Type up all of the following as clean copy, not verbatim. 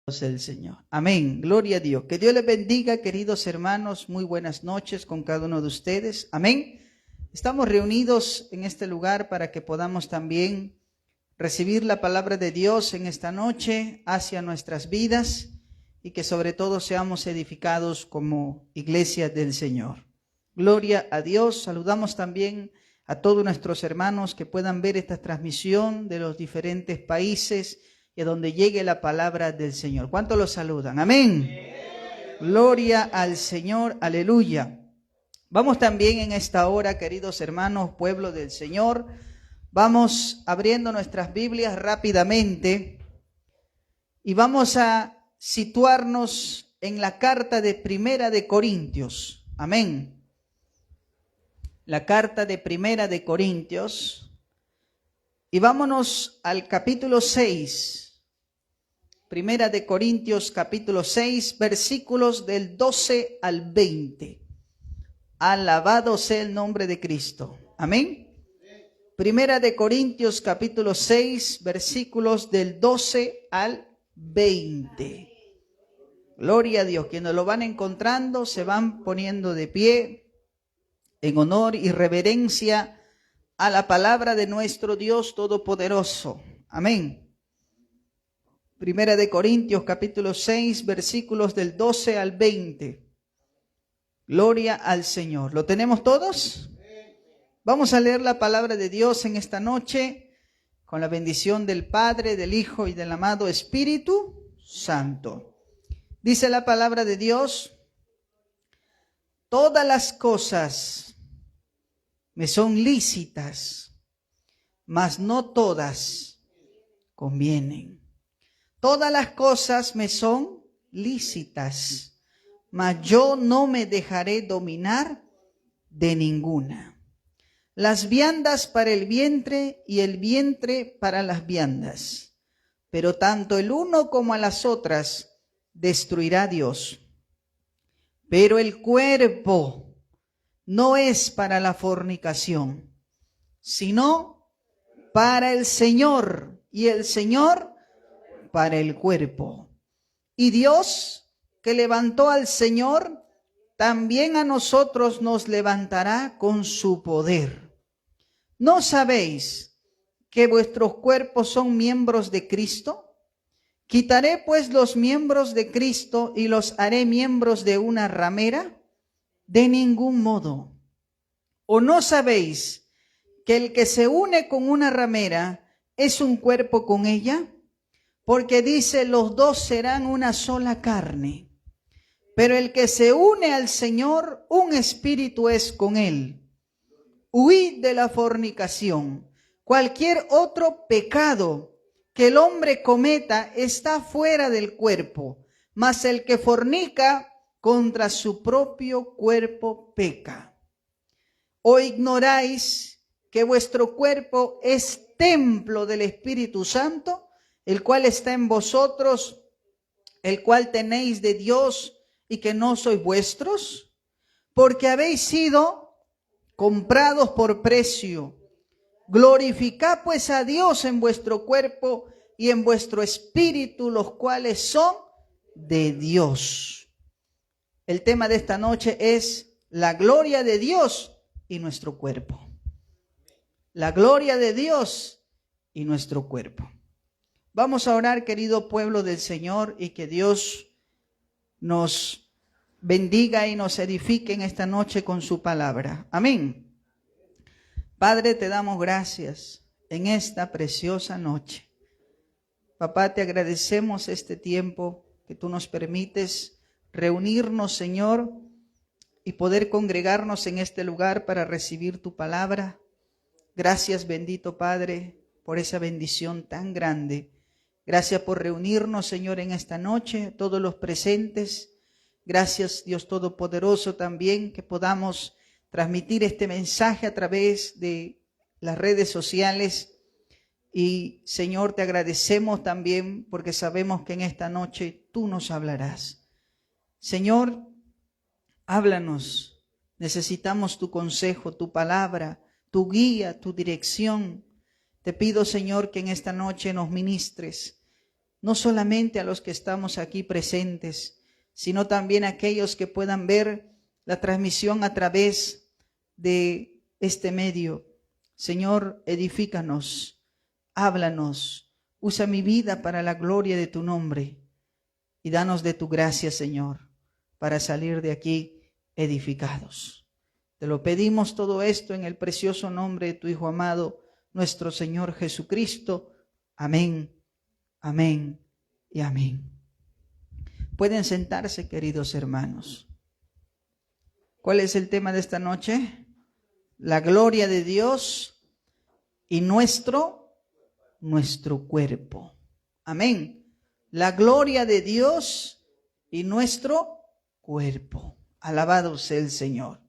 El Señor. Amén. Gloria a Dios. Que Dios les bendiga, queridos hermanos. Muy buenas noches con cada uno de ustedes. Amén. Estamos reunidos en este lugar para que podamos también recibir la palabra de Dios en esta noche hacia nuestras vidas y que sobre todo seamos edificados como iglesia del Señor. Gloria a Dios. Saludamos también a todos nuestros hermanos que puedan ver esta transmisión de los diferentes países y a donde llegue la palabra del Señor. ¿Cuántos los saludan? Amén. Gloria al Señor, aleluya. Vamos también en esta hora, queridos hermanos, pueblo del Señor, vamos abriendo nuestras Biblias rápidamente y vamos a situarnos en la carta de Primera de Corintios. Amén. La carta de Primera de Corintios. Y vámonos al capítulo 6. Primera de Corintios capítulo 6, versículos del 12 al 20. Alabado sea el nombre de Cristo. Amén. Primera de Corintios capítulo 6, versículos del 12 al 20. Gloria a Dios. Quienes lo van encontrando se van poniendo de pie en honor y reverencia a la palabra de nuestro Dios Todopoderoso. Amén. Primera de Corintios capítulo 6, versículos del 12 al 20. Gloria al Señor. ¿Lo tenemos todos? Vamos a leer la palabra de Dios en esta noche con la bendición del Padre, del Hijo y del amado Espíritu Santo. Dice la palabra de Dios: todas las cosas me son lícitas, mas no todas convienen. Todas las cosas me son lícitas, mas yo no me dejaré dominar de ninguna. Las viandas para el vientre y el vientre para las viandas, pero tanto el uno como a las otras destruirá Dios. Pero el cuerpo no es para la fornicación, sino para el Señor, y el Señor para el cuerpo. Y Dios, que levantó al Señor, también a nosotros nos levantará con su poder. ¿No sabéis que vuestros cuerpos son miembros de Cristo? ¿Quitaré pues los miembros de Cristo y los haré miembros de una ramera? De ningún modo. ¿O no sabéis que el que se une con una ramera es un cuerpo con ella? Porque dice, los dos serán una sola carne. Pero el que se une al Señor, un espíritu es con él. Huid de la fornicación. Cualquier otro pecado que el hombre cometa está fuera del cuerpo, mas el que fornica contra su propio cuerpo peca. ¿O ignoráis que vuestro cuerpo es templo del Espíritu Santo, el cual está en vosotros, el cual tenéis de Dios y que no sois vuestros? Porque habéis sido comprados por precio. Glorificad pues a Dios en vuestro cuerpo y en vuestro espíritu, los cuales son de Dios. El tema de esta noche es la gloria de Dios y nuestro cuerpo. La gloria de Dios y nuestro cuerpo. Vamos a orar, querido pueblo del Señor, y que Dios nos bendiga y nos edifique en esta noche con su palabra. Amén. Padre, te damos gracias en esta preciosa noche. Papá, te agradecemos este tiempo que tú nos permites reunirnos, Señor, y poder congregarnos en este lugar para recibir tu palabra. Gracias, bendito Padre, por esa bendición tan grande. Gracias por reunirnos, Señor, en esta noche, todos los presentes. Gracias, Dios Todopoderoso, también que podamos transmitir este mensaje a través de las redes sociales. Y, Señor, te agradecemos también porque sabemos que en esta noche tú nos hablarás. Señor, háblanos. Necesitamos tu consejo, tu palabra, tu guía, tu dirección. Te pido, Señor, que en esta noche nos ministres. no solamente a los que estamos aquí presentes, sino también a aquellos que puedan ver la transmisión a través de este medio. Señor, edifícanos, háblanos, usa mi vida para la gloria de tu nombre y danos de tu gracia, Señor, para salir de aquí edificados. Te lo pedimos todo esto en el precioso nombre de tu Hijo amado, nuestro Señor Jesucristo. Amén, amén y amén. Pueden sentarse, queridos hermanos. ¿Cuál es el tema de esta noche? La gloria de Dios y nuestro cuerpo. Amén. La gloria de Dios y nuestro cuerpo. Alabado sea el Señor.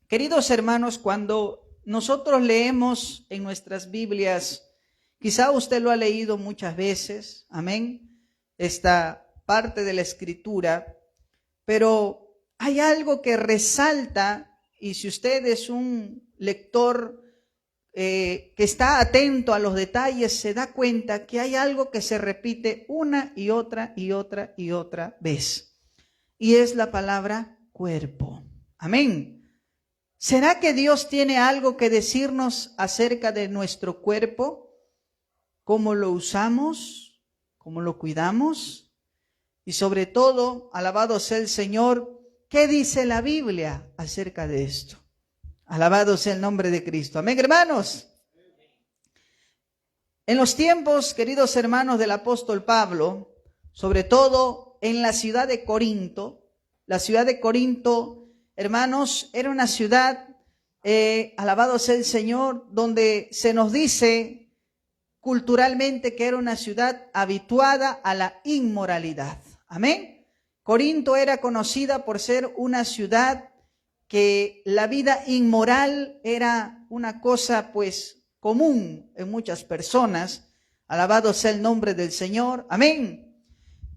Queridos hermanos, cuando nosotros leemos en nuestras Biblias, quizá usted lo ha leído muchas veces, amén, esta parte de la Escritura, pero hay algo que resalta, y si usted es un lector que está atento a los detalles, se da cuenta que hay algo que se repite una y otra y otra y otra vez, y es la palabra cuerpo. Amén. ¿Será que Dios tiene algo que decirnos acerca de nuestro cuerpo? ¿Cómo lo usamos? ¿Cómo lo cuidamos? Y sobre todo, alabado sea el Señor, ¿qué dice la Biblia acerca de esto? Alabado sea el nombre de Cristo. Amén, hermanos. En los tiempos, queridos hermanos, del apóstol Pablo, sobre todo en la ciudad de Corinto, hermanos, era una ciudad, alabado sea el Señor, donde se nos dice culturalmente que era una ciudad habituada a la inmoralidad. Amén. Corinto era conocida por ser una ciudad que la vida inmoral era una cosa pues común en muchas personas. Alabado sea el nombre del Señor. Amén.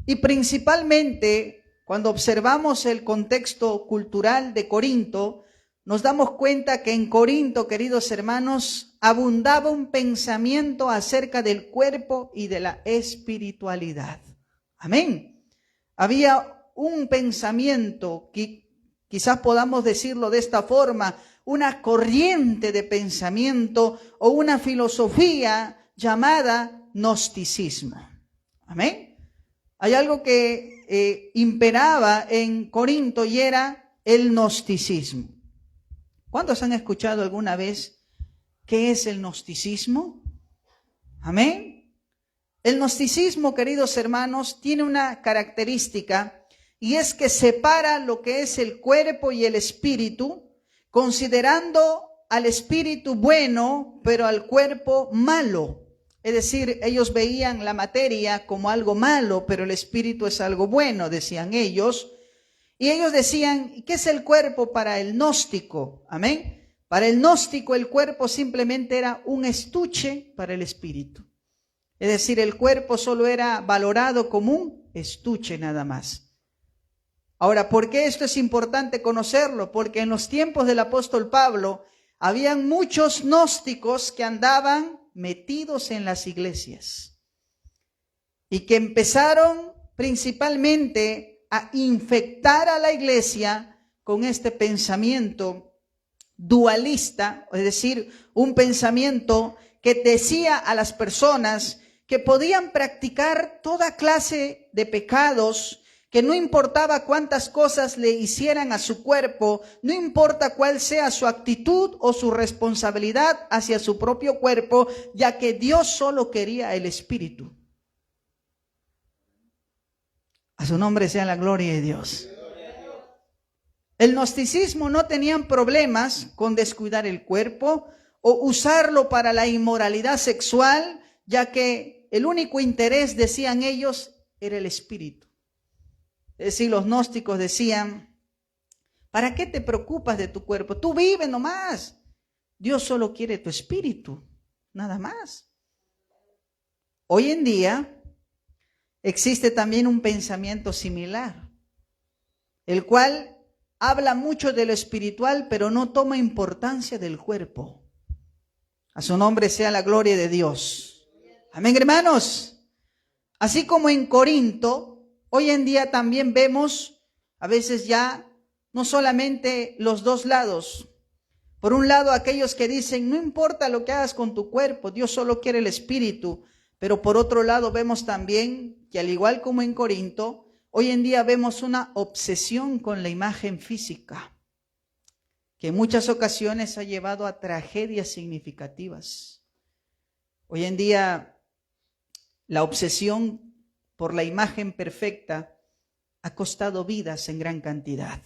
Y principalmente, cuando observamos el contexto cultural de Corinto, nos damos cuenta que en Corinto, queridos hermanos, abundaba un pensamiento acerca del cuerpo y de la espiritualidad. Amén. Había un pensamiento, que quizás podamos decirlo de esta forma, una corriente de pensamiento o una filosofía llamada gnosticismo. Amén. Hay algo que imperaba en Corinto y era el gnosticismo. ¿Cuántos han escuchado alguna vez qué es el gnosticismo? Amén. El gnosticismo, queridos hermanos, tiene una característica y es que separa lo que es el cuerpo y el espíritu, considerando al espíritu bueno, pero al cuerpo malo. Es decir, ellos veían la materia como algo malo, pero el espíritu es algo bueno, decían ellos. Y ellos decían, ¿qué es el cuerpo para el gnóstico? Amén. Para el gnóstico el cuerpo simplemente era un estuche para el espíritu. Es decir, el cuerpo solo era valorado como un estuche nada más. Ahora, ¿por qué esto es importante conocerlo? Porque en los tiempos del apóstol Pablo habían muchos gnósticos que andaban metidos en las iglesias y que empezaron principalmente a infectar a la iglesia con este pensamiento dualista, es decir, un pensamiento que decía a las personas que podían practicar toda clase de pecados, que no importaba cuántas cosas le hicieran a su cuerpo, no importa cuál sea su actitud o su responsabilidad hacia su propio cuerpo, ya que Dios solo quería el espíritu. A su nombre sea la gloria de Dios. El gnosticismo no tenían problemas con descuidar el cuerpo o usarlo para la inmoralidad sexual, ya que el único interés, decían ellos, era el espíritu. Es decir, los gnósticos decían, ¿para qué te preocupas de tu cuerpo? Tú vive nomás. Dios solo quiere tu espíritu, nada más. Hoy en día existe también un pensamiento similar, el cual habla mucho de lo espiritual, pero no toma importancia del cuerpo. A su nombre sea la gloria de Dios. Amén, hermanos. Así como en Corinto, hoy en día también vemos a veces ya no solamente los dos lados. Por un lado, aquellos que dicen, no importa lo que hagas con tu cuerpo, Dios solo quiere el espíritu. Pero por otro lado, vemos también que al igual como en Corinto, hoy en día vemos una obsesión con la imagen física, que en muchas ocasiones ha llevado a tragedias significativas. Hoy en día, la obsesión por la imagen perfecta ha costado vidas en gran cantidad.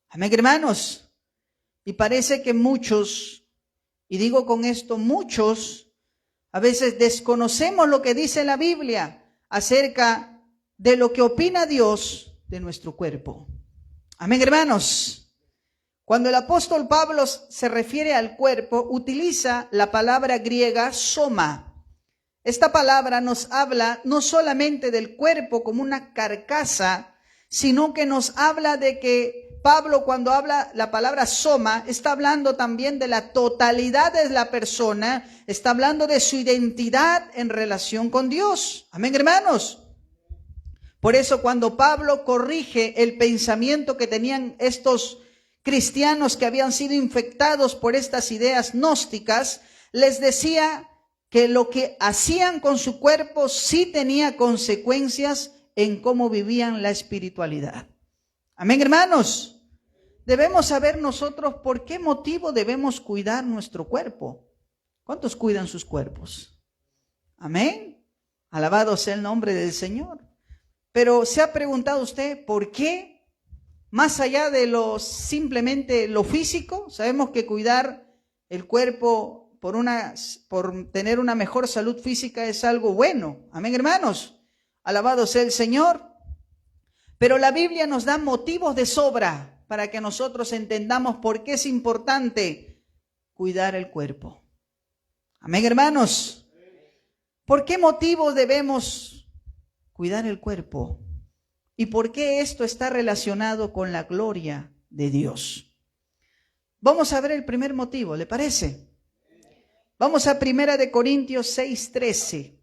Amén, hermanos. Y parece que muchos, y digo con esto muchos, a veces desconocemos lo que dice la Biblia acerca de lo que opina Dios de nuestro cuerpo. Amén, hermanos. Cuando el apóstol Pablo se refiere al cuerpo, utiliza la palabra griega soma. Esta palabra nos habla no solamente del cuerpo como una carcasa, sino que nos habla de que Pablo, cuando habla la palabra soma, está hablando también de la totalidad de la persona, está hablando de su identidad en relación con Dios. Amén, hermanos. Por eso cuando Pablo corrige el pensamiento que tenían estos cristianos que habían sido infectados por estas ideas gnósticas, les decía que lo que hacían con su cuerpo sí tenía consecuencias en cómo vivían la espiritualidad. Amén, hermanos. Debemos saber nosotros por qué motivo debemos cuidar nuestro cuerpo. ¿Cuántos cuidan sus cuerpos? Amén. Alabado sea el nombre del Señor. Pero ¿se ha preguntado usted por qué? Más allá de simplemente lo físico, sabemos que cuidar el cuerpo por tener una mejor salud física es algo bueno. Amén, hermanos. Alabado sea el Señor. Pero la Biblia nos da motivos de sobra para que nosotros entendamos por qué es importante cuidar el cuerpo. Amén, hermanos. ¿Por qué motivo debemos cuidar el cuerpo? ¿Y por qué esto está relacionado con la gloria de Dios? Vamos a ver el primer motivo, ¿le parece? Vamos a 1 Corintios 6:13.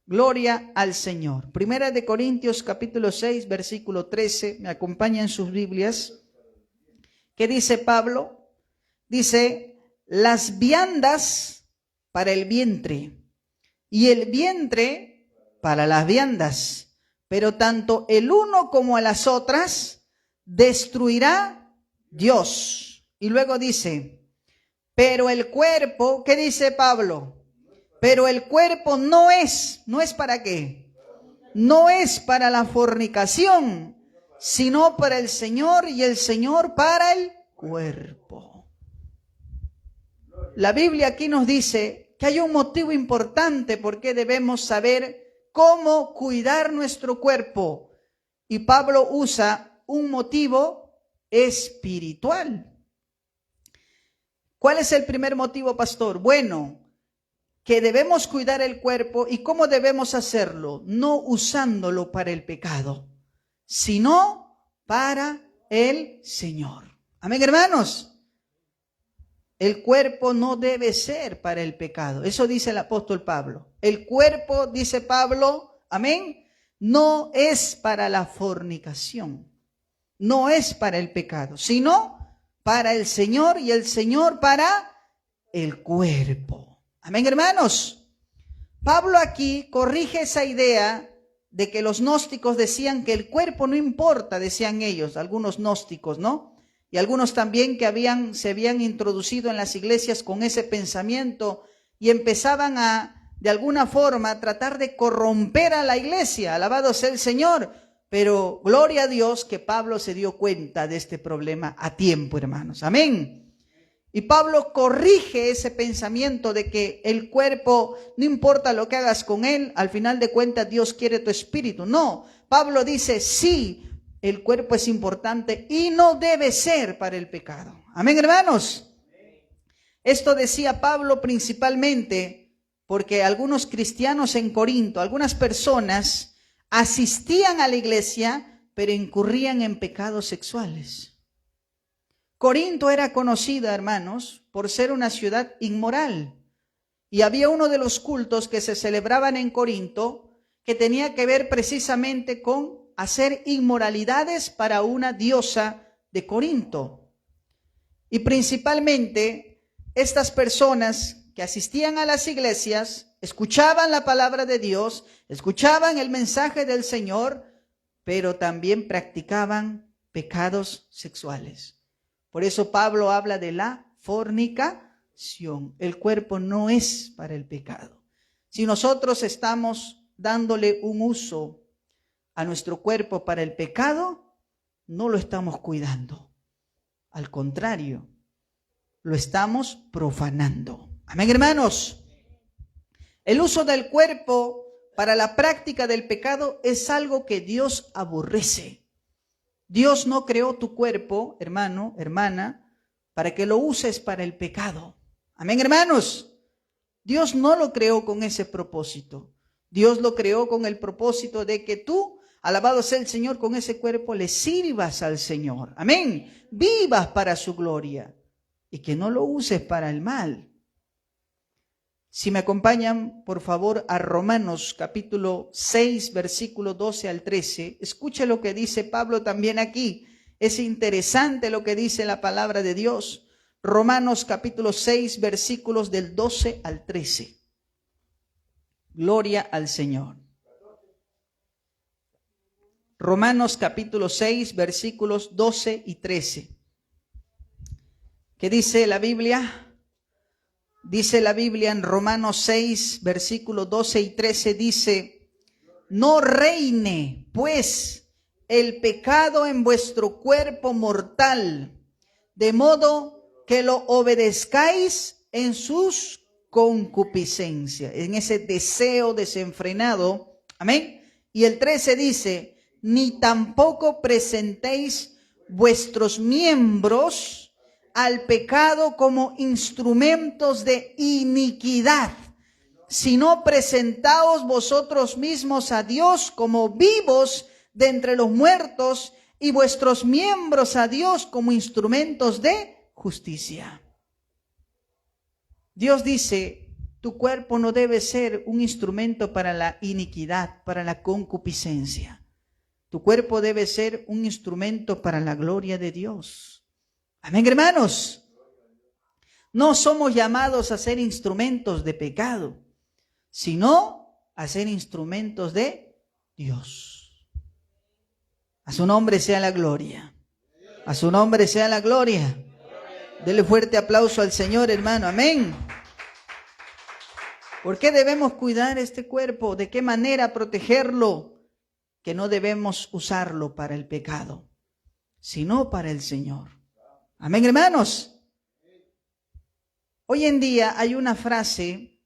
Gloria al Señor. 1 Corintios capítulo 6, versículo 13. Me acompañan sus Biblias. ¿Qué dice Pablo? Dice, las viandas para el vientre y el vientre para las viandas. Pero tanto el uno como a las otras destruirá Dios. Y luego dice, pero el cuerpo, ¿qué dice Pablo? Pero el cuerpo no es ¿para qué? No es para la fornicación, sino para el Señor y el Señor para el cuerpo. La Biblia aquí nos dice que hay un motivo importante por qué debemos saber cómo cuidar nuestro cuerpo. Y Pablo usa un motivo espiritual. ¿Cuál es el primer motivo, pastor? Bueno, que debemos cuidar el cuerpo. ¿Y cómo debemos hacerlo? No usándolo para el pecado, sino para el Señor. Amén, hermanos. El cuerpo no debe ser para el pecado. Eso dice el apóstol Pablo. El cuerpo, dice Pablo, amén, no es para la fornicación. No es para el pecado, sino para el Señor y el Señor para el cuerpo. Amén, hermanos. Pablo aquí corrige esa idea de que los gnósticos decían que el cuerpo no importa, decían ellos, algunos gnósticos, ¿no? Y algunos también que se habían introducido en las iglesias con ese pensamiento y empezaban de alguna forma, tratar de corromper a la iglesia. Alabado sea el Señor. Pero gloria a Dios que Pablo se dio cuenta de este problema a tiempo, hermanos. Amén. Y Pablo corrige ese pensamiento de que el cuerpo, no importa lo que hagas con él, al final de cuentas Dios quiere tu espíritu. No, Pablo dice, sí, el cuerpo es importante y no debe ser para el pecado. Amén, hermanos. Esto decía Pablo principalmente porque algunos cristianos en Corinto, algunas personas asistían a la iglesia, pero incurrían en pecados sexuales. Corinto era conocida, hermanos, por ser una ciudad inmoral. Y había uno de los cultos que se celebraban en Corinto que tenía que ver precisamente con hacer inmoralidades para una diosa de Corinto. Y principalmente estas personas que asistían a las iglesias, escuchaban la palabra de Dios, escuchaban el mensaje del Señor, pero también practicaban pecados sexuales. Por eso Pablo habla de la fornicación. El cuerpo no es para el pecado. Si nosotros estamos dándole un uso a nuestro cuerpo para el pecado, no lo estamos cuidando. Al contrario, lo estamos profanando. Amén, hermanos. El uso del cuerpo para la práctica del pecado es algo que Dios aborrece. Dios no creó tu cuerpo, hermano, hermana, para que lo uses para el pecado. Amén, hermanos. Dios no lo creó con ese propósito. Dios lo creó con el propósito de que tú, alabado sea el Señor, con ese cuerpo le sirvas al Señor. Amén. Vivas para su gloria y que no lo uses para el mal. Si me acompañan, por favor, a Romanos capítulo 6, versículo 12 al 13. Escuche lo que dice Pablo también aquí. Es interesante lo que dice la palabra de Dios. Romanos capítulo 6, versículos del 12 al 13. Gloria al Señor. Romanos capítulo 6, versículos 12 y 13. ¿Qué dice la Biblia? Dice la Biblia en Romanos 6, versículos 12 y 13, dice: no reine, pues, el pecado en vuestro cuerpo mortal, de modo que lo obedezcáis en sus concupiscencias, en ese deseo desenfrenado. Amén. Y el 13 dice: ni tampoco presentéis vuestros miembros al pecado como instrumentos de iniquidad, sino presentaos vosotros mismos a Dios como vivos de entre los muertos y vuestros miembros a Dios como instrumentos de justicia. Dios dice, tu cuerpo no debe ser un instrumento para la iniquidad, para la concupiscencia. Tu cuerpo debe ser un instrumento para la gloria de Dios. Amén, hermanos. No somos llamados a ser instrumentos de pecado, sino a ser instrumentos de Dios. A su nombre sea la gloria. A su nombre sea la gloria. Dele fuerte aplauso al Señor, hermano. Amén. ¿Por qué debemos cuidar este cuerpo? ¿De qué manera protegerlo? Que no debemos usarlo para el pecado, sino para el Señor. Amén, hermanos. Hoy en día hay una frase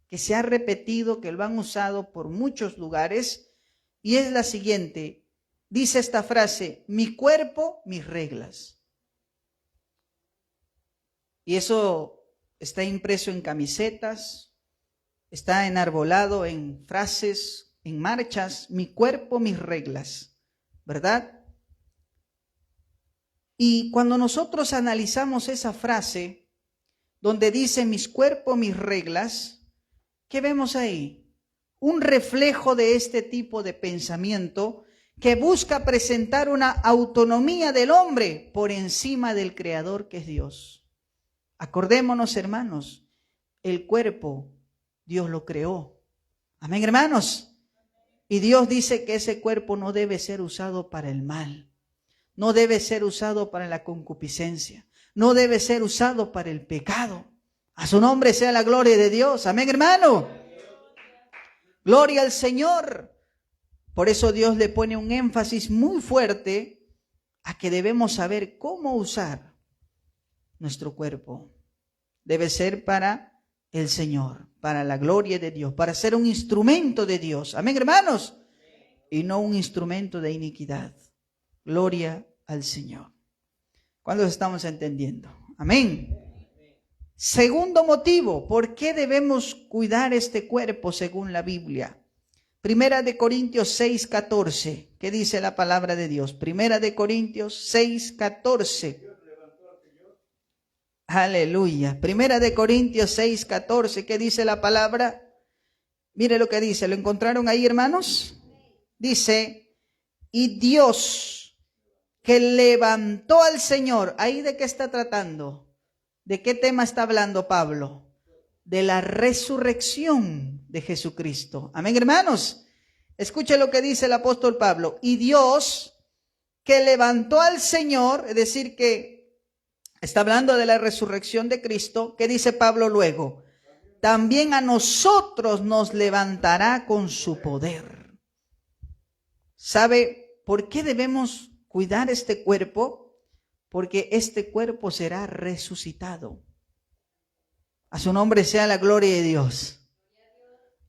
que se ha repetido, que lo han usado por muchos lugares, y es la siguiente. Dice esta frase: mi cuerpo, mis reglas. Y eso está impreso en camisetas, está enarbolado en frases, en marchas. Mi cuerpo, mis reglas, ¿verdad? Y cuando nosotros analizamos esa frase, donde dice mis cuerpos, mis reglas, ¿qué vemos ahí? Un reflejo de este tipo de pensamiento que busca presentar una autonomía del hombre por encima del Creador, que es Dios. Acordémonos, hermanos, el cuerpo Dios lo creó. Amén, hermanos. Y Dios dice que ese cuerpo no debe ser usado para el mal. No debe ser usado para la concupiscencia. No debe ser usado para el pecado. A su nombre sea la gloria de Dios. Amén, hermano. Gloria al Señor. Por eso Dios le pone un énfasis muy fuerte a que debemos saber cómo usar nuestro cuerpo. Debe ser para el Señor, para la gloria de Dios, para ser un instrumento de Dios. Amén, hermanos. Y no un instrumento de iniquidad. Gloria al Señor. ¿Cuántos estamos entendiendo? Amén. Segundo motivo, ¿por qué debemos cuidar este cuerpo según la Biblia? Primera de Corintios 6:14. ¿Qué dice la palabra de Dios? Primera de Corintios 6:14. Aleluya. Primera de Corintios 6:14. ¿Qué dice la palabra? Mire lo que dice, ¿lo encontraron ahí, hermanos? Dice, y Dios que levantó al Señor. ¿Ahí de qué está tratando? ¿De qué tema está hablando Pablo? De la resurrección de Jesucristo. Amén, hermanos. Escuche lo que dice el apóstol Pablo. Y Dios que levantó al Señor, es decir, que está hablando de la resurrección de Cristo. ¿Qué dice Pablo luego? También a nosotros nos levantará con su poder. ¿Sabe por qué debemos cuidar este cuerpo? Porque este cuerpo será resucitado. A su nombre sea la gloria de Dios.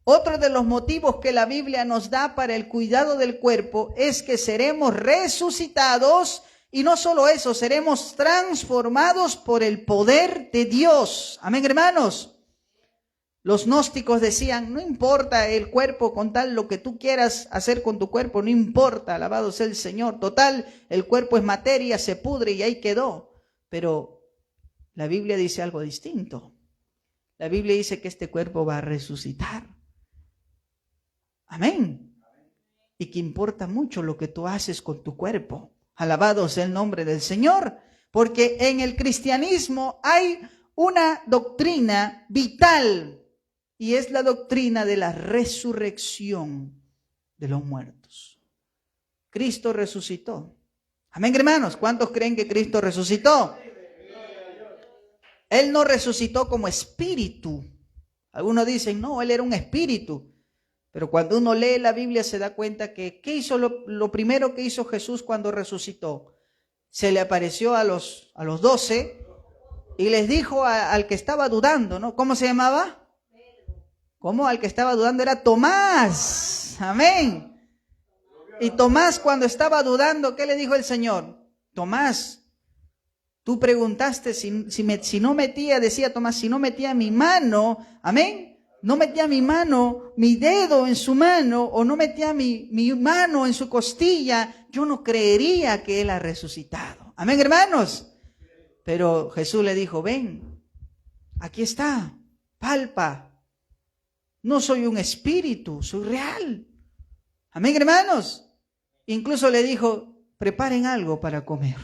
Otro de los motivos que la Biblia nos da para el cuidado del cuerpo es que seremos resucitados y no solo eso, seremos transformados por el poder de Dios. Amén, hermanos. Los gnósticos decían, no importa el cuerpo con tal lo que tú quieras hacer con tu cuerpo, no importa, alabado sea el Señor. Total, el cuerpo es materia, se pudre y ahí quedó. Pero la Biblia dice algo distinto. La Biblia dice que este cuerpo va a resucitar. Amén. Y que importa mucho lo que tú haces con tu cuerpo. Alabado sea el nombre del Señor. Porque en el cristianismo hay una doctrina vital. Y es la doctrina de la resurrección de los muertos. Cristo resucitó. Amén, hermanos. ¿Cuántos creen que Cristo resucitó? Él no resucitó como espíritu. Algunos dicen, no, Él era un espíritu. Pero cuando uno lee la Biblia se da cuenta que, ¿qué hizo lo primero que hizo Jesús cuando resucitó? Se le apareció a los 12 y les dijo al que estaba dudando, ¿no? ¿Cómo se llamaba? ¿Cómo? Al que estaba dudando era Tomás. Amén. Y Tomás, cuando estaba dudando, ¿qué le dijo el Señor? Tomás, tú preguntaste si no metía, decía Tomás, si no metía mi mano, amén, no metía mi mano, mi dedo en su mano, o no metía mi mano en su costilla, yo no creería que Él ha resucitado. Amén, hermanos. Pero Jesús le dijo, ven, aquí está, palpa. No soy un espíritu, soy real. Amén, hermanos. Incluso le dijo, preparen algo para comer.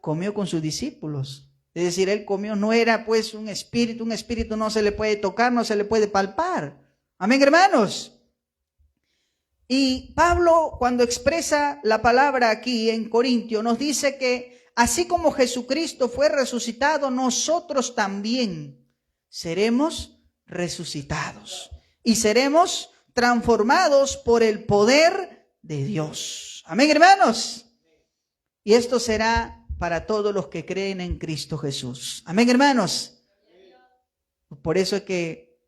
Comió con sus discípulos. Es decir, Él comió, no era pues un espíritu no se le puede tocar, no se le puede palpar. Amén, hermanos. Y Pablo, cuando expresa la palabra aquí en Corintio, nos dice que así como Jesucristo fue resucitado, nosotros también seremos resucitados y seremos transformados por el poder de Dios. Amén, hermanos. Y esto será para todos los que creen en Cristo Jesús. Amén, hermanos. Por eso es que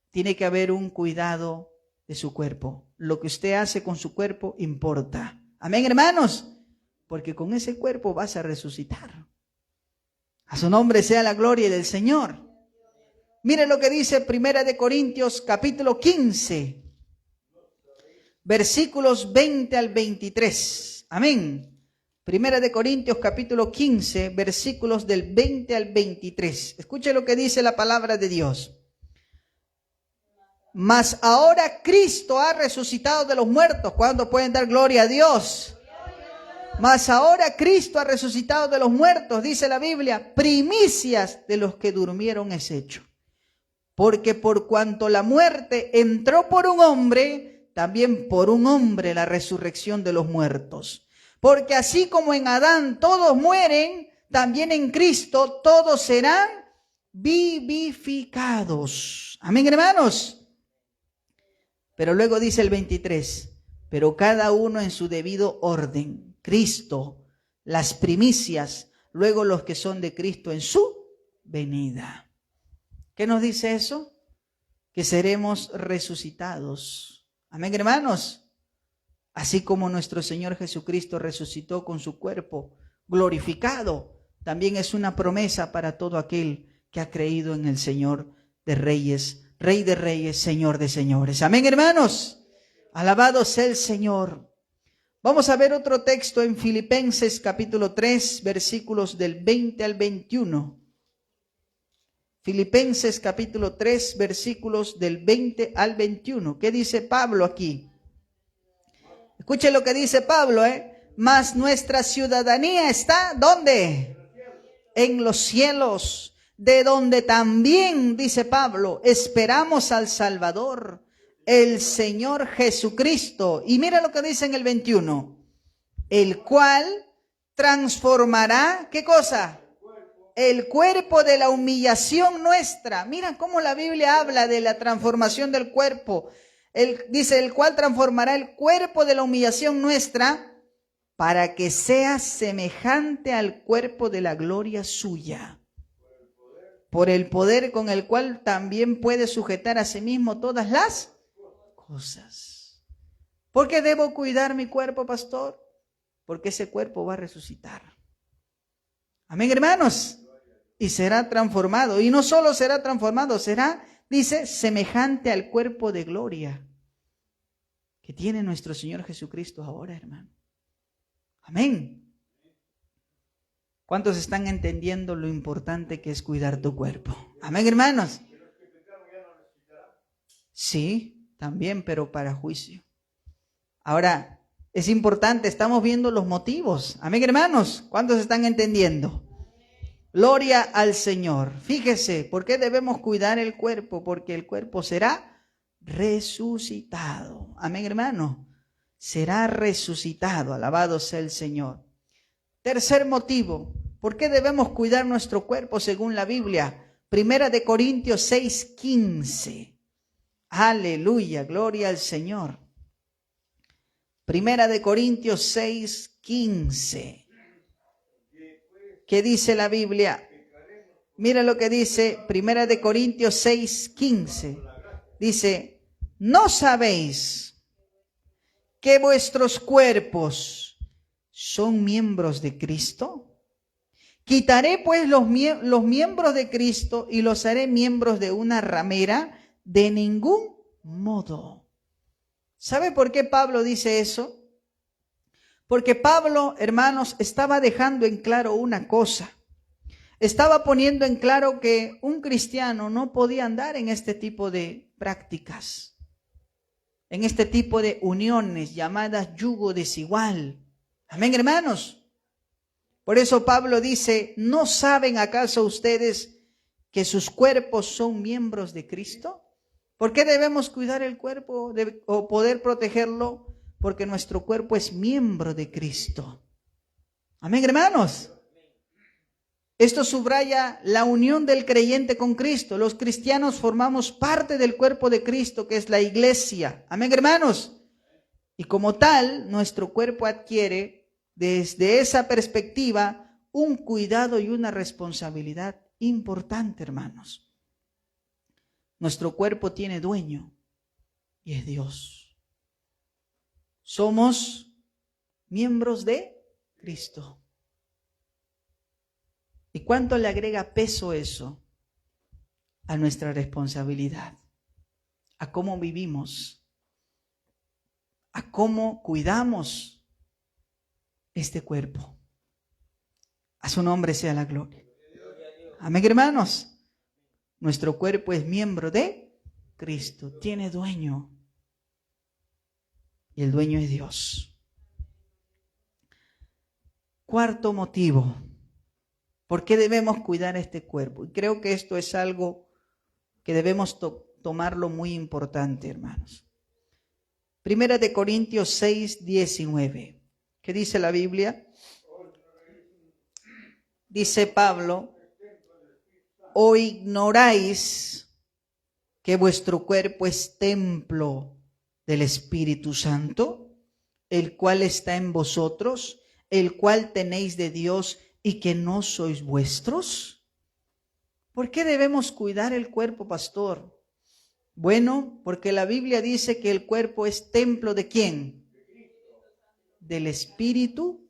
tiene que haber un cuidado de su cuerpo. Lo que usted hace con su cuerpo importa. Amén, hermanos. Porque con ese cuerpo vas a resucitar. A su nombre sea la gloria del Señor. Mire lo que dice 1 Corintios capítulo 15, versículos 20 al 23. Amén. 1 Corintios capítulo 15, versículos del 20 al 23. Escuche lo que dice la palabra de Dios. Mas ahora Cristo ha resucitado de los muertos. ¿Cuándo pueden dar gloria a Dios? Mas ahora Cristo ha resucitado de los muertos, dice la Biblia, primicias de los que durmieron es hecho. Porque por cuanto la muerte entró por un hombre, también por un hombre la resurrección de los muertos. Porque así como en Adán todos mueren, también en Cristo todos serán vivificados. Amén, hermanos. Pero luego dice el 23, pero cada uno en su debido orden. Cristo, las primicias, luego los que son de Cristo en su venida. ¿Qué nos dice eso? Que seremos resucitados. Amén, hermanos. Así como nuestro Señor Jesucristo resucitó con su cuerpo glorificado, también es una promesa para todo aquel que ha creído en el Señor de Reyes, Rey de Reyes, Señor de Señores. Amén, hermanos. Alabado sea el Señor. Vamos a ver otro texto en Filipenses capítulo 3, versículos del 20 al 21. Filipenses capítulo 3, versículos del 20 al 21. ¿Qué dice Pablo aquí? Escuche lo que dice Pablo, Mas nuestra ciudadanía está, ¿dónde? En los cielos, de donde también, dice Pablo, esperamos al Salvador, el Señor Jesucristo. Y mira lo que dice en el 21. El cual transformará, ¿qué cosa? El cuerpo de la humillación nuestra. Mira cómo la Biblia habla de la transformación del cuerpo. Dice, el cual transformará el cuerpo de la humillación nuestra para que sea semejante al cuerpo de la gloria suya. Por el poder con el cual también puede sujetar a sí mismo todas las cosas. ¿Por qué debo cuidar mi cuerpo, pastor? Porque ese cuerpo va a resucitar. Amén, hermanos. Y será transformado. Y no solo será transformado, será, dice, semejante al cuerpo de gloria que tiene nuestro Señor Jesucristo ahora, hermano. Amén. ¿Cuántos están entendiendo lo importante que es cuidar tu cuerpo? Amén, hermanos. Sí, también, pero para juicio. Ahora, es importante, estamos viendo los motivos. Amén, hermanos. ¿Cuántos están entendiendo? Gloria al Señor. Fíjese, ¿por qué debemos cuidar el cuerpo? Porque el cuerpo será resucitado. Amén, hermano. Será resucitado. Alabado sea el Señor. Tercer motivo, ¿por qué debemos cuidar nuestro cuerpo según la Biblia? 1 Corintios 6:15. Aleluya, gloria al Señor. 1 Corintios 6:15. ¿Qué dice la Biblia? Mira lo que dice 1 Corintios 6:15. Dice, ¿no sabéis que vuestros cuerpos son miembros de Cristo? Quitaré pues los miembros de Cristo y los haré miembros de una ramera. De ningún modo. ¿Sabe por qué Pablo dice eso? Porque Pablo, hermanos, estaba dejando en claro una cosa. Estaba poniendo en claro que un cristiano no podía andar en este tipo de prácticas, en este tipo de uniones llamadas yugo desigual. Amén, hermanos. Por eso Pablo dice, ¿no saben acaso ustedes que sus cuerpos son miembros de Cristo? ¿Por qué debemos cuidar el cuerpo o poder protegerlo? Porque nuestro cuerpo es miembro de Cristo. Amén, hermanos. Esto subraya la unión del creyente con Cristo. Los cristianos formamos parte del cuerpo de Cristo, que es la iglesia. Amén, hermanos. Y como tal, nuestro cuerpo adquiere, desde esa perspectiva, un cuidado y una responsabilidad importante, hermanos. Nuestro cuerpo tiene dueño y es Dios. Somos miembros de Cristo. ¿Y cuánto le agrega peso eso a nuestra responsabilidad? A cómo vivimos, a cómo cuidamos este cuerpo. A su nombre sea la gloria. Amén, hermanos. Nuestro cuerpo es miembro de Cristo, tiene dueño. Y el dueño es Dios. Cuarto motivo. ¿Por qué debemos cuidar este cuerpo? Y creo que esto es algo que debemos tomarlo muy importante, hermanos. 1 Corintios 6:19. ¿Qué dice la Biblia? Dice Pablo, ¿o ignoráis que vuestro cuerpo es templo del Espíritu Santo, el cual está en vosotros, el cual tenéis de Dios y que no sois vuestros? ¿Por qué debemos cuidar el cuerpo, pastor? Bueno, porque la Biblia dice que el cuerpo es templo ¿de quién? Del Espíritu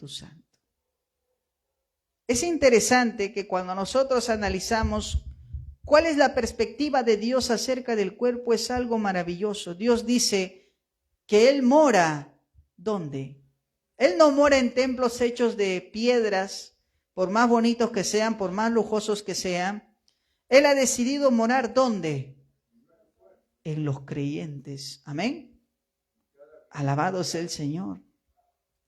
Santo. Es interesante que cuando nosotros analizamos cuál es la perspectiva de Dios acerca del cuerpo, es algo maravilloso. Dios dice que Él mora, ¿dónde? Él no mora en templos hechos de piedras, por más bonitos que sean, por más lujosos que sean, Él ha decidido morar ¿dónde? En los creyentes. Amén. Alabado sea el Señor.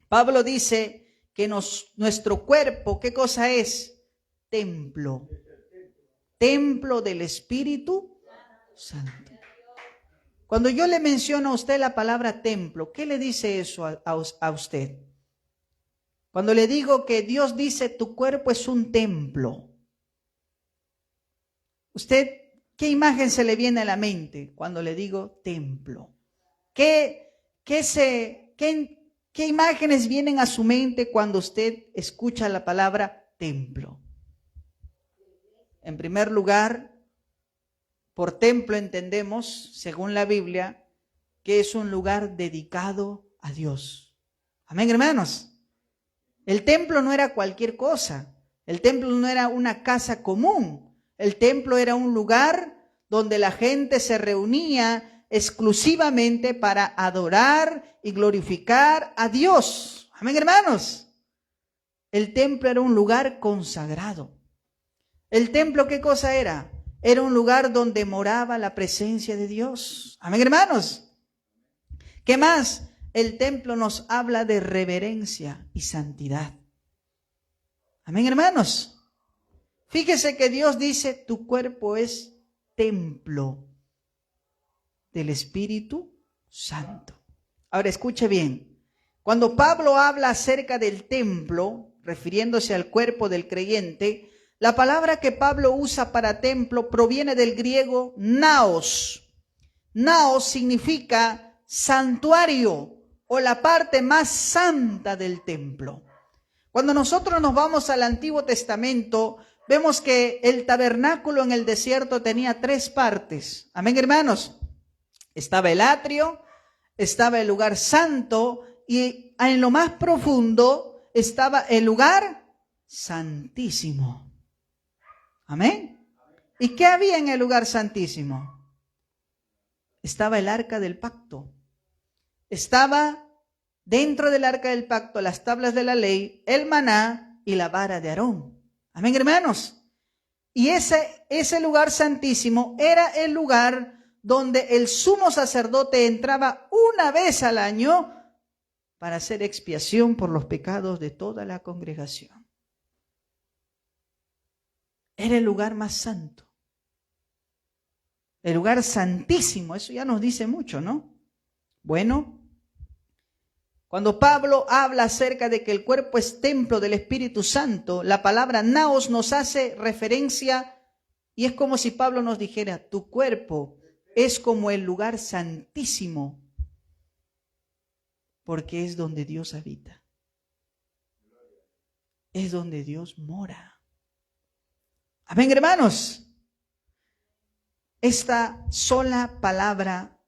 Pablo dice que nuestro cuerpo, ¿qué cosa es? Templo. Templo del Espíritu Santo. Cuando yo le menciono a usted la palabra templo, ¿qué le dice eso a usted? Cuando le digo que Dios dice tu cuerpo es un templo, ¿usted qué imagen se le viene a la mente cuando le digo templo? ¿Qué imágenes vienen a su mente cuando usted escucha la palabra templo? En primer lugar, por templo entendemos, según la Biblia, que es un lugar dedicado a Dios. Amén, hermanos. El templo no era cualquier cosa. El templo no era una casa común. El templo era un lugar donde la gente se reunía exclusivamente para adorar y glorificar a Dios. Amén, hermanos. El templo era un lugar consagrado. ¿El templo qué cosa era? Era un lugar donde moraba la presencia de Dios. Amén, hermanos. ¿Qué más? El templo nos habla de reverencia y santidad. Amén, hermanos. Fíjese que Dios dice, tu cuerpo es templo del Espíritu Santo. Ahora escuche bien. Cuando Pablo habla acerca del templo, refiriéndose al cuerpo del creyente, la palabra que Pablo usa para templo proviene del griego naos. Naos significa santuario o la parte más santa del templo. Cuando nosotros nos vamos al Antiguo Testamento, vemos que el tabernáculo en el desierto tenía 3 partes. Amén, hermanos. Estaba el atrio, estaba el lugar santo y en lo más profundo estaba el lugar santísimo. Amén. ¿Y qué había en el lugar santísimo? Estaba el arca del pacto. Estaba dentro del arca del pacto las tablas de la ley, el maná y la vara de Aarón. Amén, hermanos. Y ese lugar santísimo era el lugar donde el sumo sacerdote entraba una vez al año para hacer expiación por los pecados de toda la congregación. Era el lugar más santo. El lugar santísimo, eso ya nos dice mucho, ¿no? Bueno, cuando Pablo habla acerca de que el cuerpo es templo del Espíritu Santo, la palabra naos nos hace referencia y es como si Pablo nos dijera, tu cuerpo es como el lugar santísimo, porque es donde Dios habita. Es donde Dios mora. Amén, hermanos. Esta sola palabra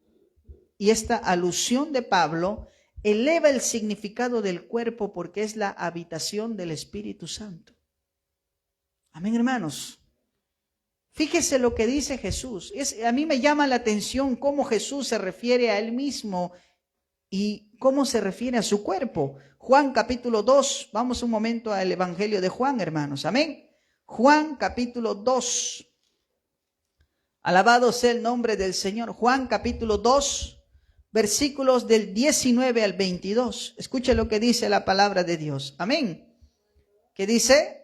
y esta alusión de Pablo eleva el significado del cuerpo porque es la habitación del Espíritu Santo. Amén, hermanos. Fíjese lo que dice Jesús. A mí me llama la atención cómo Jesús se refiere a él mismo y cómo se refiere a su cuerpo. Juan capítulo 2. Vamos un momento al Evangelio de Juan, hermanos. Amén. Juan capítulo 2. Alabado sea el nombre del Señor. Juan capítulo 2, versículos del 19 al 22. Escuche lo que dice la palabra de Dios. Amén. ¿Qué dice?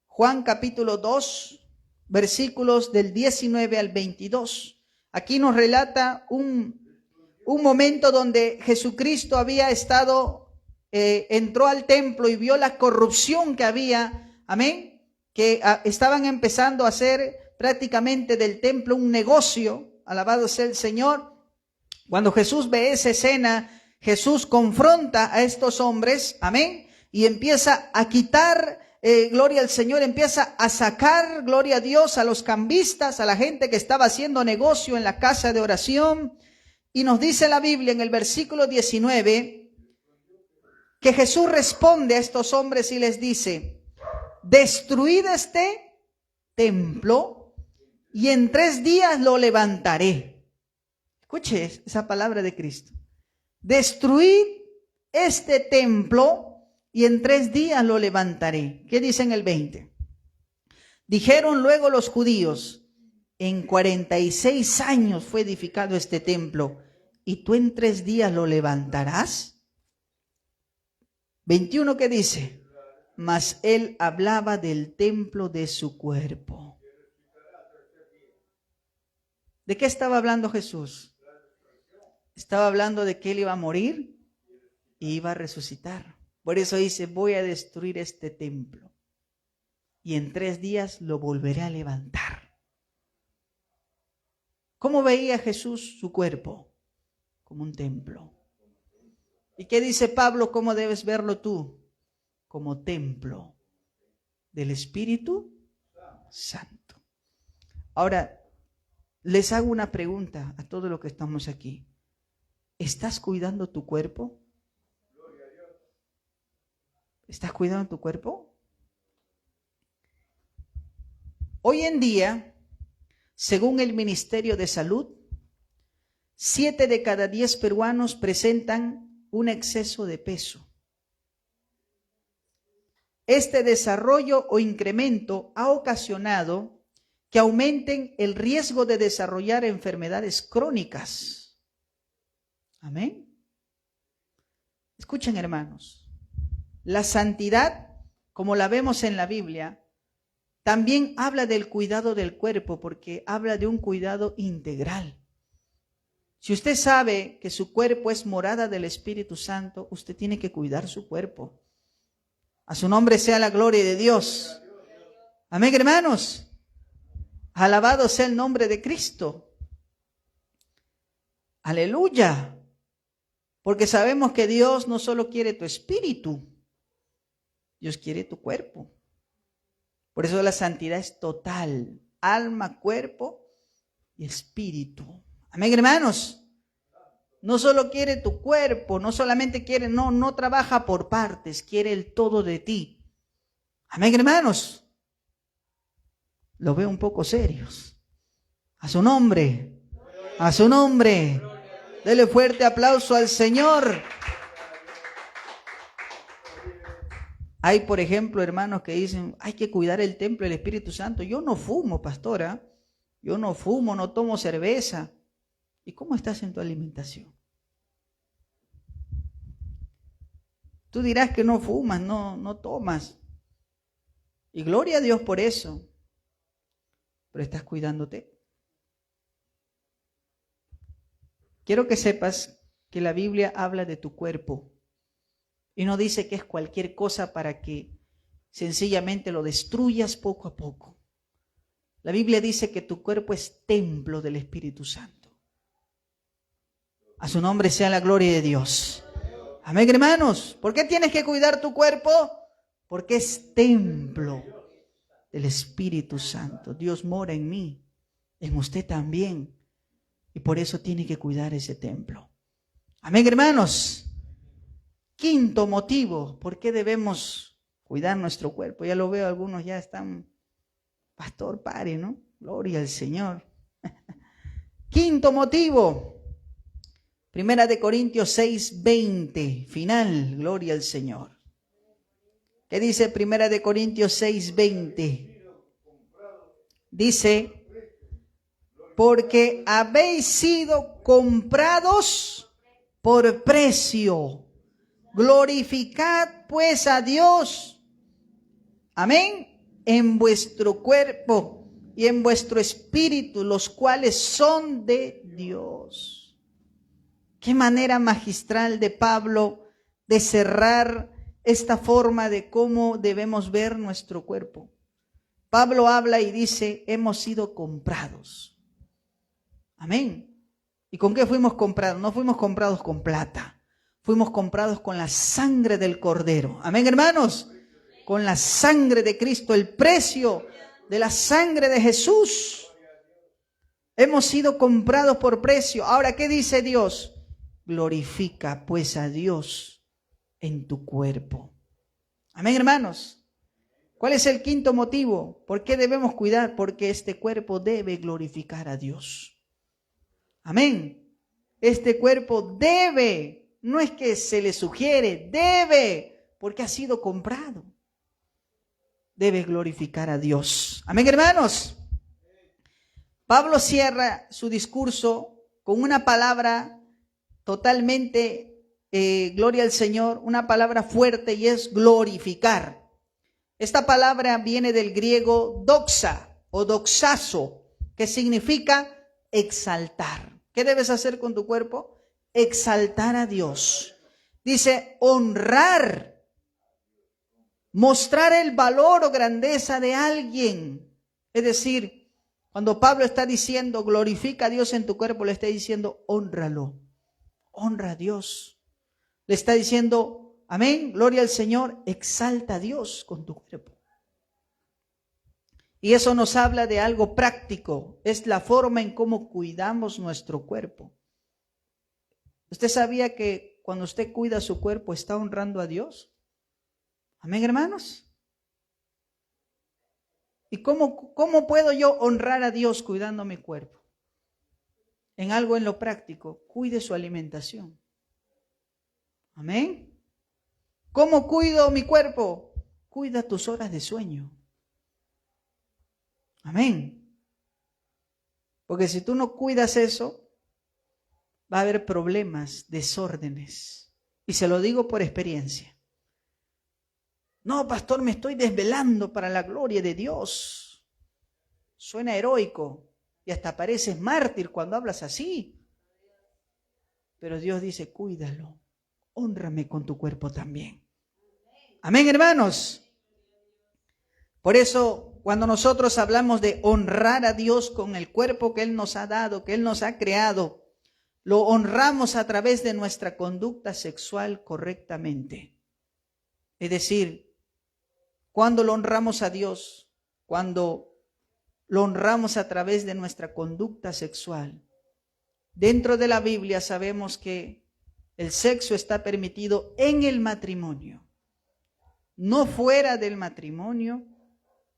Juan capítulo 2, versículos del 19 al 22. Aquí nos relata un momento donde Jesucristo había estado, entró al templo y vio la corrupción que había. Amén. Que estaban empezando a hacer prácticamente del templo un negocio. Alabado sea el Señor. Cuando Jesús ve esa escena, Jesús confronta a estos hombres, amén, y empieza a quitar, gloria al Señor, empieza a sacar, gloria a Dios, a los cambistas, a la gente que estaba haciendo negocio en la casa de oración. Y nos dice la Biblia en el versículo 19 que Jesús responde a estos hombres y les dice, destruid este templo y en 3 días lo levantaré. Escuche esa palabra de Cristo. Destruid este templo y en 3 días lo levantaré. ¿Qué dice en el 20? Dijeron luego los judíos, en 46 años fue edificado este templo, ¿y tú en 3 días lo levantarás? 21, ¿qué dice? Mas él hablaba del templo de su cuerpo. ¿De qué estaba hablando Jesús? Estaba hablando de que él iba a morir y iba a resucitar. Por eso dice, voy a destruir este templo y en 3 días lo volveré a levantar. ¿Cómo veía Jesús su cuerpo? Como un templo. ¿Y qué dice Pablo? ¿Cómo debes verlo tú? Como templo del Espíritu Santo. Ahora, les hago una pregunta a todos los que estamos aquí. ¿Estás cuidando tu cuerpo? ¿Estás cuidando tu cuerpo? Hoy en día, según el Ministerio de Salud, 7 de cada 10 peruanos presentan un exceso de peso. Este desarrollo o incremento ha ocasionado que aumenten el riesgo de desarrollar enfermedades crónicas. Amén. Escuchen, hermanos, la santidad, como la vemos en la Biblia, también habla del cuidado del cuerpo, porque habla de un cuidado integral. Si usted sabe que su cuerpo es morada del Espíritu Santo, usted tiene que cuidar su cuerpo. A su nombre sea la gloria de Dios. Amén, hermanos. Alabado sea el nombre de Cristo. Aleluya. Porque sabemos que Dios no solo quiere tu espíritu, Dios quiere tu cuerpo. Por eso la santidad es total. Alma, cuerpo y espíritu. Amén, hermanos. No solo quiere tu cuerpo, no solamente quiere, no trabaja por partes, quiere el todo de ti. Amén, hermanos. Lo veo un poco serios. A su nombre, a su nombre. Dele fuerte aplauso al Señor. Hay, por ejemplo, hermanos que dicen, hay que cuidar el templo del Espíritu Santo. Yo no fumo, pastora. Yo no fumo, no tomo cerveza. ¿Y cómo estás en tu alimentación? Tú dirás que no fumas, no tomas. Y gloria a Dios por eso. Pero estás cuidándote. Quiero que sepas que la Biblia habla de tu cuerpo. Y no dice que es cualquier cosa para que sencillamente lo destruyas poco a poco. La Biblia dice que tu cuerpo es templo del Espíritu Santo. A su nombre sea la gloria de Dios. Amén, hermanos. ¿Por qué tienes que cuidar tu cuerpo? Porque es templo del Espíritu Santo. Dios mora en mí, en usted también. Y por eso tiene que cuidar ese templo. Amén, hermanos. Quinto motivo, ¿por qué debemos cuidar nuestro cuerpo? Ya lo veo, algunos ya están, pastor, pare, ¿no? Gloria al Señor. Quinto motivo, 1 Corintios 6:20, final, gloria al Señor. ¿Qué dice 1 Corintios 6:20? Dice, porque habéis sido comprados por precio. Glorificad pues a Dios, amén, en vuestro cuerpo y en vuestro espíritu, los cuales son de Dios. Qué manera magistral de Pablo de cerrar esta forma de cómo debemos ver nuestro cuerpo. Pablo habla y dice, hemos sido comprados. Amén. ¿Y con qué fuimos comprados? No fuimos comprados con plata. Fuimos comprados con la sangre del Cordero. Amén, hermanos. Con la sangre de Cristo, el precio de la sangre de Jesús. Hemos sido comprados por precio. Ahora, ¿qué dice Dios? Glorifica pues a Dios en tu cuerpo. Amén, hermanos. ¿Cuál es el quinto motivo? ¿Por qué debemos cuidar? Porque este cuerpo debe glorificar a Dios. Amén. Este cuerpo debe, no es que se le sugiere, debe porque ha sido comprado. Debes glorificar a Dios. Amén, hermanos. Pablo cierra su discurso con una palabra totalmente, gloria al Señor, una palabra fuerte, y es glorificar. Esta palabra viene del griego doxa o doxazo, que significa exaltar. ¿Qué debes hacer con tu cuerpo? Exaltar a Dios. Dice honrar, mostrar el valor o grandeza de alguien. Es decir, cuando Pablo está diciendo glorifica a Dios en tu cuerpo, le está diciendo hónralo, honra a Dios. Le está diciendo, amén, gloria al Señor, exalta a Dios con tu cuerpo. Y eso nos habla de algo práctico, es la forma en cómo cuidamos nuestro cuerpo. ¿Usted sabía que cuando usted cuida su cuerpo está honrando a Dios? Amén, hermanos. ¿Y cómo puedo yo honrar a Dios cuidando mi cuerpo? En algo en lo práctico, cuide su alimentación. Amén. ¿Cómo cuido mi cuerpo? Cuida tus horas de sueño. Amén. Porque si tú no cuidas eso, va a haber problemas, desórdenes. Y se lo digo por experiencia. No, pastor, me estoy desvelando para la gloria de Dios. Suena heroico y hasta pareces mártir cuando hablas así. Pero Dios dice, cuídalo, hónrame con tu cuerpo también. Amén, hermanos. Por eso, cuando nosotros hablamos de honrar a Dios con el cuerpo que Él nos ha dado, que Él nos ha creado, lo honramos a través de nuestra conducta sexual correctamente. Es decir, cuando lo honramos a Dios, cuando lo honramos a través de nuestra conducta sexual. Dentro de la Biblia sabemos que el sexo está permitido en el matrimonio, no fuera del matrimonio,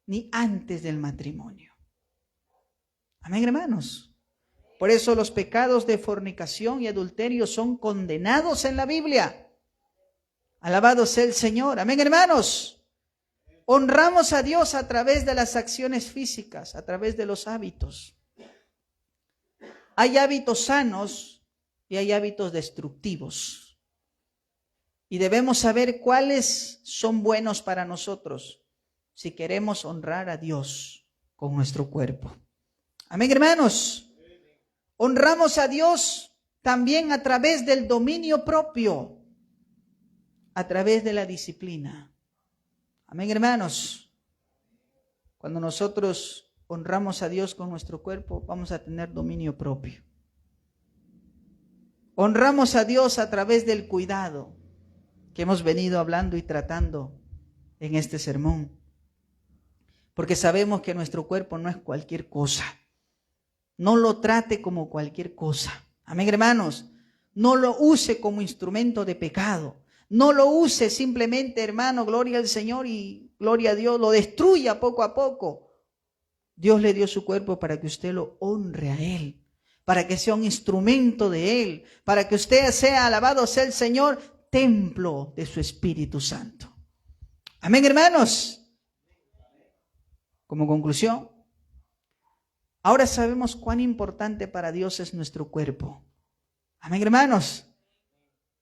ni antes del matrimonio. Amén, hermanos. Por eso los pecados de fornicación y adulterio son condenados en la Biblia. Alabado sea el Señor. Amén, hermanos. Honramos a Dios a través de las acciones físicas, a través de los hábitos. Hay hábitos sanos y hay hábitos destructivos. Y debemos saber cuáles son buenos para nosotros si queremos honrar a Dios con nuestro cuerpo. Amén, hermanos. Honramos a Dios también a través del dominio propio, a través de la disciplina. Amén, hermanos. Cuando nosotros honramos a Dios con nuestro cuerpo, vamos a tener dominio propio. Honramos a Dios a través del cuidado que hemos venido hablando y tratando en este sermón. Porque sabemos que nuestro cuerpo no es cualquier cosa. No lo trate como cualquier cosa. Amén, hermanos. No lo use como instrumento de pecado. No lo use simplemente, hermano, gloria al Señor y gloria a Dios. Lo destruya poco a poco. Dios le dio su cuerpo para que usted lo honre a Él. Para que sea un instrumento de Él. Para que usted sea, alabado sea el Señor, templo de su Espíritu Santo. Amén, hermanos. Como conclusión, ahora sabemos cuán importante para Dios es nuestro cuerpo. Amén, hermanos.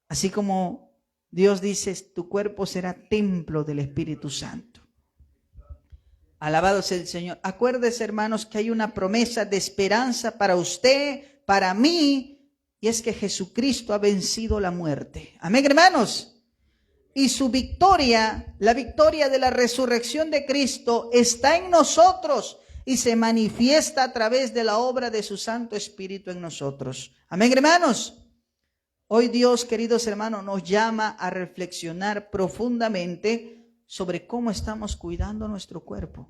Así como Dios dice, tu cuerpo será templo del Espíritu Santo. Alabado sea el Señor. Acuérdese, hermanos, que hay una promesa de esperanza para usted, para mí, y es que Jesucristo ha vencido la muerte. Amén, hermanos. Y su victoria, la victoria de la resurrección de Cristo, está en nosotros y se manifiesta a través de la obra de su Santo Espíritu en nosotros. Amén, hermanos. Hoy Dios, queridos hermanos, nos llama a reflexionar profundamente sobre cómo estamos cuidando nuestro cuerpo.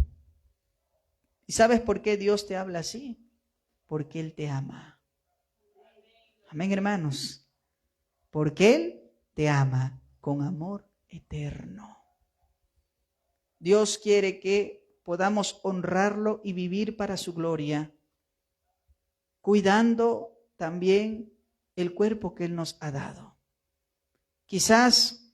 ¿Y sabes por qué Dios te habla así? Porque Él te ama. Amén, hermanos. Porque Él te ama con amor eterno. Dios quiere que podamos honrarlo y vivir para su gloria, cuidando también el cuerpo que Él nos ha dado. Quizás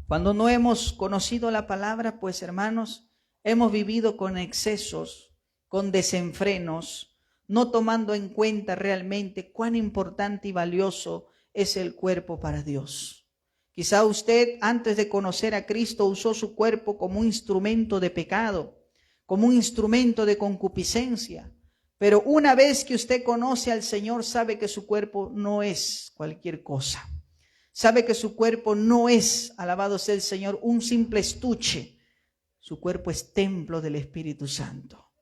Cuando no hemos conocido la palabra, pues hermanos, hemos vivido con excesos, con desenfrenos, no tomando en cuenta realmente cuán importante y valioso es el cuerpo para Dios. Quizá usted antes de conocer a Cristo usó su cuerpo como un instrumento de pecado, como un instrumento de concupiscencia. Pero una vez que usted conoce al Señor, sabe que su cuerpo no es cualquier cosa. Sabe que su cuerpo no es, alabado sea el Señor, un simple estuche. Su cuerpo es templo del Espíritu Santo.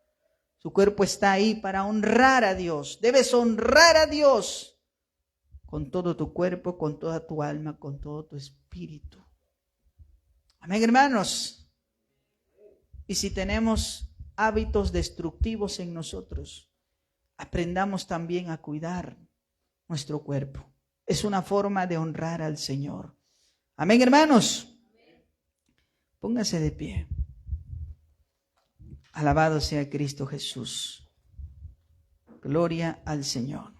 Su cuerpo está ahí para honrar a Dios. Debes honrar a Dios con todo tu cuerpo, con toda tu alma, con todo tu espíritu. Amén, hermanos. Y si tenemos hábitos destructivos en nosotros, aprendamos también a cuidar nuestro cuerpo. Es una forma de honrar al Señor. Amén, hermanos. Póngase de pie. Alabado sea Cristo Jesús. Gloria al Señor.